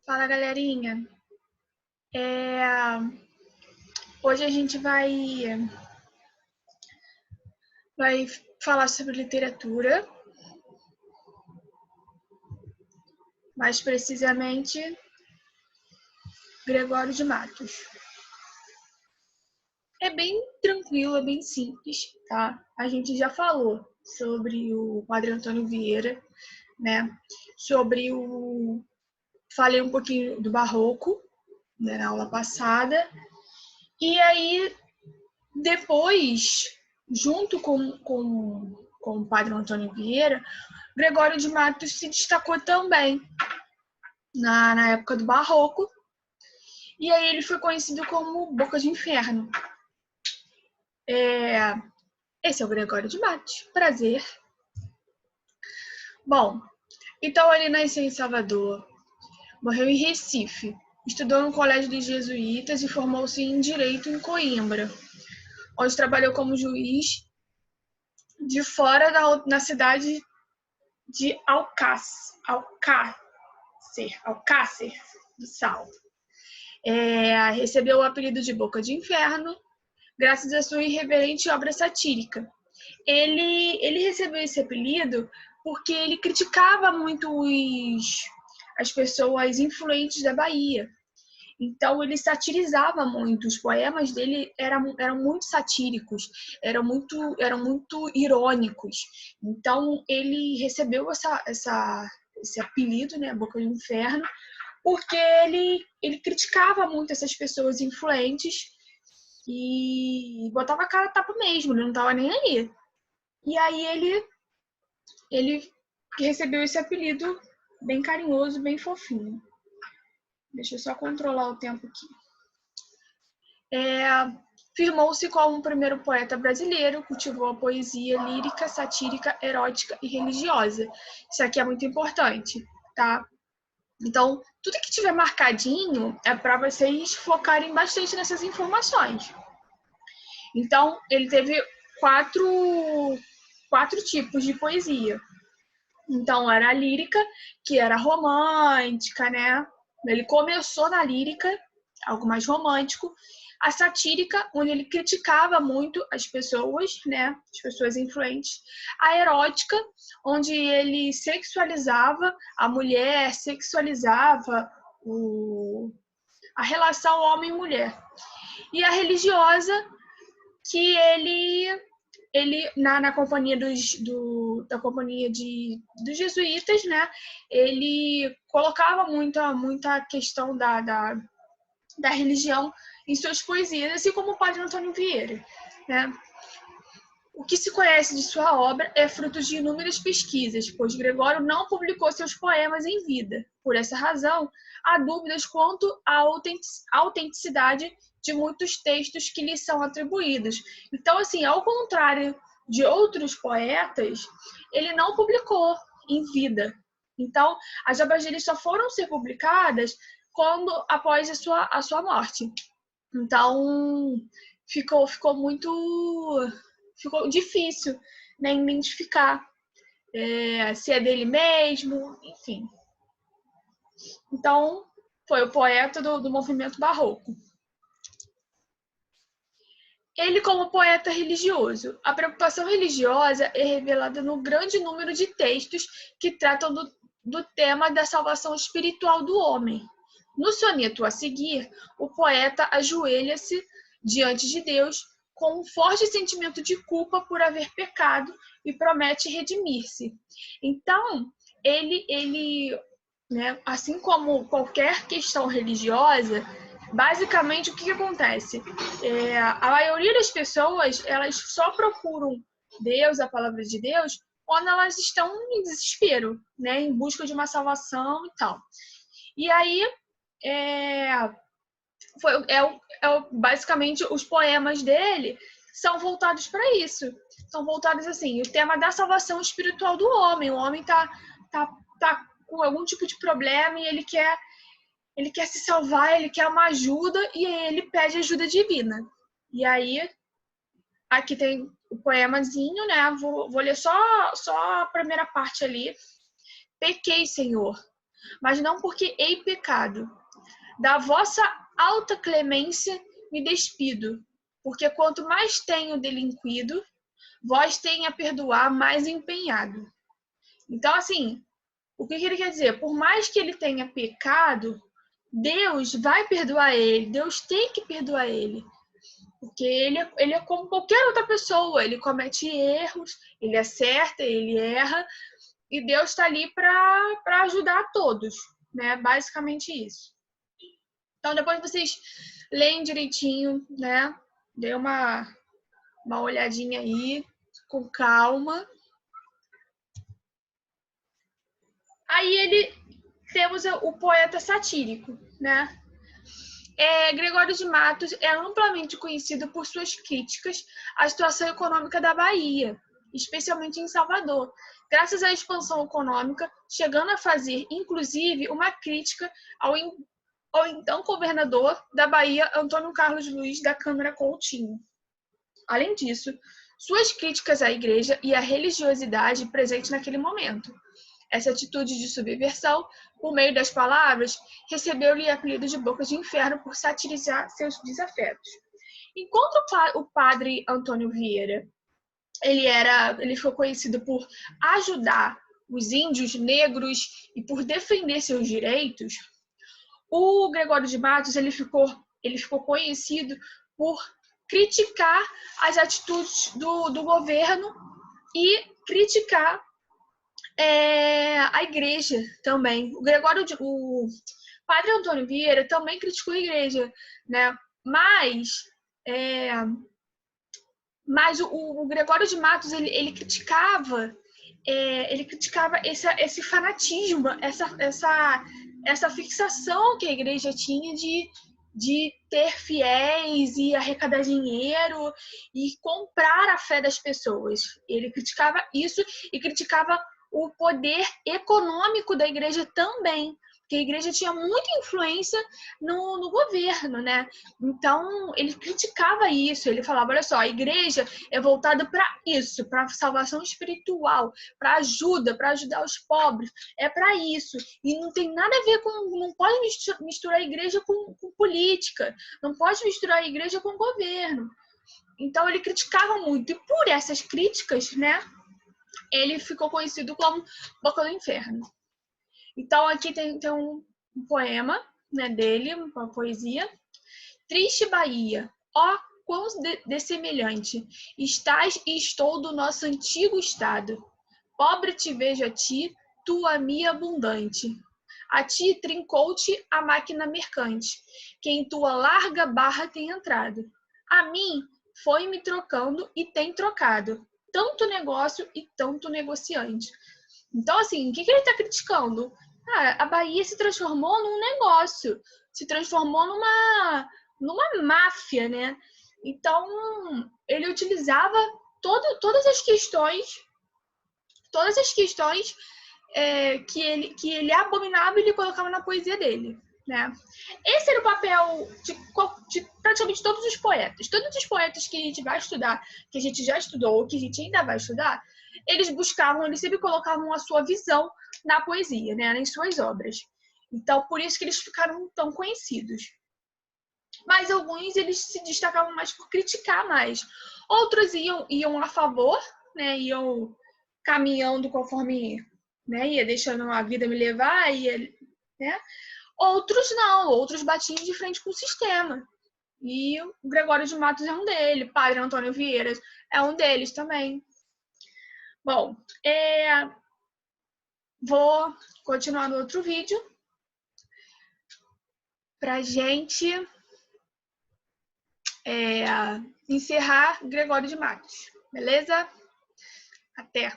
Fala, galerinha. Hoje a gente vai falar sobre literatura, mais precisamente Gregório de Matos. É bem tranquilo, é bem simples, tá? A gente já falou sobre o Padre Antônio Vieira, né? Falei um pouquinho do Barroco, né, na aula passada. E aí, depois, junto com o Padre Antônio Vieira, Gregório de Matos se destacou também na época do Barroco, e aí ele foi conhecido como Boca de Inferno. Esse é o Gregório de Matos. Prazer. Bom, então ele nasceu em Salvador, morreu em Recife, estudou no Colégio dos Jesuítas e formou-se em Direito em Coimbra, onde trabalhou como juiz de fora na cidade de Alcácer do Sal. Recebeu o apelido de Boca de Inferno, graças à sua irreverente obra satírica. Ele recebeu esse apelido porque ele criticava muito as pessoas influentes da Bahia. Então, ele satirizava muito. Os poemas dele eram muito satíricos, eram muito irônicos. Então, ele recebeu esse apelido, né, Boca do Inferno, porque ele criticava muito essas pessoas influentes e botava a cara a tapa mesmo, ele não estava nem aí. E aí ele recebeu esse apelido bem carinhoso, bem fofinho. Deixa eu só controlar o tempo aqui. Firmou-se como o primeiro poeta brasileiro, cultivou a poesia lírica, satírica, erótica e religiosa. Isso aqui é muito importante, tá? Então, tudo que tiver marcadinho é para vocês focarem bastante nessas informações. Então, ele teve quatro tipos de poesia. Então, era a lírica, que era romântica, né? Ele começou na lírica, algo mais romântico. A satírica, onde ele criticava muito as pessoas, né? As pessoas influentes. A erótica, onde ele sexualizava a mulher, sexualizava a relação homem-mulher. E a religiosa, que ele na companhia da companhia dos jesuítas, né? Ele colocava muita questão da religião em suas poesias, assim como o Padre Antônio Vieira, né? O que se conhece de sua obra é fruto de inúmeras pesquisas, pois Gregório não publicou seus poemas em vida. Por essa razão, há dúvidas quanto à autenticidade de muitos textos que lhe são atribuídos. Então, assim, ao contrário de outros poetas, ele não publicou em vida. Então, as obras dele só foram ser publicadas após a sua morte. Então, ficou difícil, né, identificar se é dele mesmo, enfim. Então, foi o poeta do movimento barroco. Ele como poeta religioso. A preocupação religiosa é revelada no grande número de textos que tratam do tema da salvação espiritual do homem. No soneto a seguir, o poeta ajoelha-se diante de Deus com um forte sentimento de culpa por haver pecado e promete redimir-se. Então, ele né, assim como qualquer questão religiosa, basicamente o que acontece? A maioria das pessoas, elas só procuram Deus, a palavra de Deus, quando elas estão em desespero, né, em busca de uma salvação e tal. E aí, basicamente, os poemas dele são voltados para isso. São voltados assim, o tema da salvação espiritual do homem. O homem tá com algum tipo de problema e ele quer se salvar, ele quer uma ajuda e ele pede ajuda divina. E aí, aqui tem o poemazinho, né? Vou ler só a primeira parte ali. Pequei, Senhor, mas não porque hei pecado. Da vossa alta clemência me despido, porque quanto mais tenho delinquido, vós tem a perdoar mais empenhado. Então, assim, o que ele quer dizer? Por mais que ele tenha pecado, Deus vai perdoar ele, Deus tem que perdoar ele. Porque ele é como qualquer outra pessoa, ele comete erros, ele acerta, ele erra, e Deus está ali para ajudar a todos, né? Basicamente isso. Então, depois vocês leem direitinho, né? Dê uma olhadinha aí, com calma. Aí temos o poeta satírico, né? Gregório de Matos é amplamente conhecido por suas críticas à situação econômica da Bahia, especialmente em Salvador, graças à expansão econômica, chegando a fazer, inclusive, uma crítica ao então governador da Bahia, Antônio Carlos Luiz da Câmara Coutinho. Além disso, suas críticas à igreja e à religiosidade presente naquele momento. Essa atitude de subversão, por meio das palavras, recebeu-lhe apelido de boca de inferno por satirizar seus desafetos. Enquanto o padre Antônio Vieira, ele ficou conhecido por ajudar os índios negros e por defender seus direitos, o Gregório de Matos ele ficou conhecido por criticar as atitudes do governo e criticar a igreja também. O padre Antônio Vieira também criticou a igreja, né? Mas o Gregório de Matos ele criticava esse fanatismo, essa fixação que a igreja tinha de ter fiéis e arrecadar dinheiro e comprar a fé das pessoas. Ele criticava isso e criticava o poder econômico da igreja também, porque a igreja tinha muita influência no governo, né? Então, ele criticava isso, ele falava, olha só, a igreja é voltada para isso, para salvação espiritual, para ajuda, para ajudar os pobres, é para isso. E não tem nada a ver com, não pode misturar a igreja com política, não pode misturar a igreja com o governo. Então, ele criticava muito, e por essas críticas, né, ele ficou conhecido como Boca do Inferno. Então, aqui tem um poema, né, dele, uma poesia. Triste Bahia, ó, quão dessemelhante estás e estou do nosso antigo estado. Pobre te vejo a ti, tu a mim abundante. A ti trincou-te a máquina mercante, que em tua larga barra tem entrado. A mim foi-me trocando e tem trocado. Tanto negócio e tanto negociante. Então, assim, o que ele está criticando? A Bahia se transformou num negócio, se transformou numa máfia, né? Então, ele utilizava todas as questões que ele abominava e ele colocava na poesia dele, né? Esse era o papel de praticamente todos os poetas. Todos os poetas que a gente vai estudar, que a gente já estudou, ou que a gente ainda vai estudar, eles sempre colocavam a sua visão na poesia, né? Nas suas obras. Então, por isso que eles ficaram tão conhecidos. Mas alguns, eles se destacavam mais por criticar mais. Outros iam a favor, né? Iam caminhando conforme, né? Ia deixando a vida me levar, né? Outros não, outros batiam de frente com o sistema. E o Gregório de Matos é um deles, Padre Antônio Vieira é um deles também. Bom, vou continuar no outro vídeo pra gente encerrar Gregório de Matos, beleza? Até!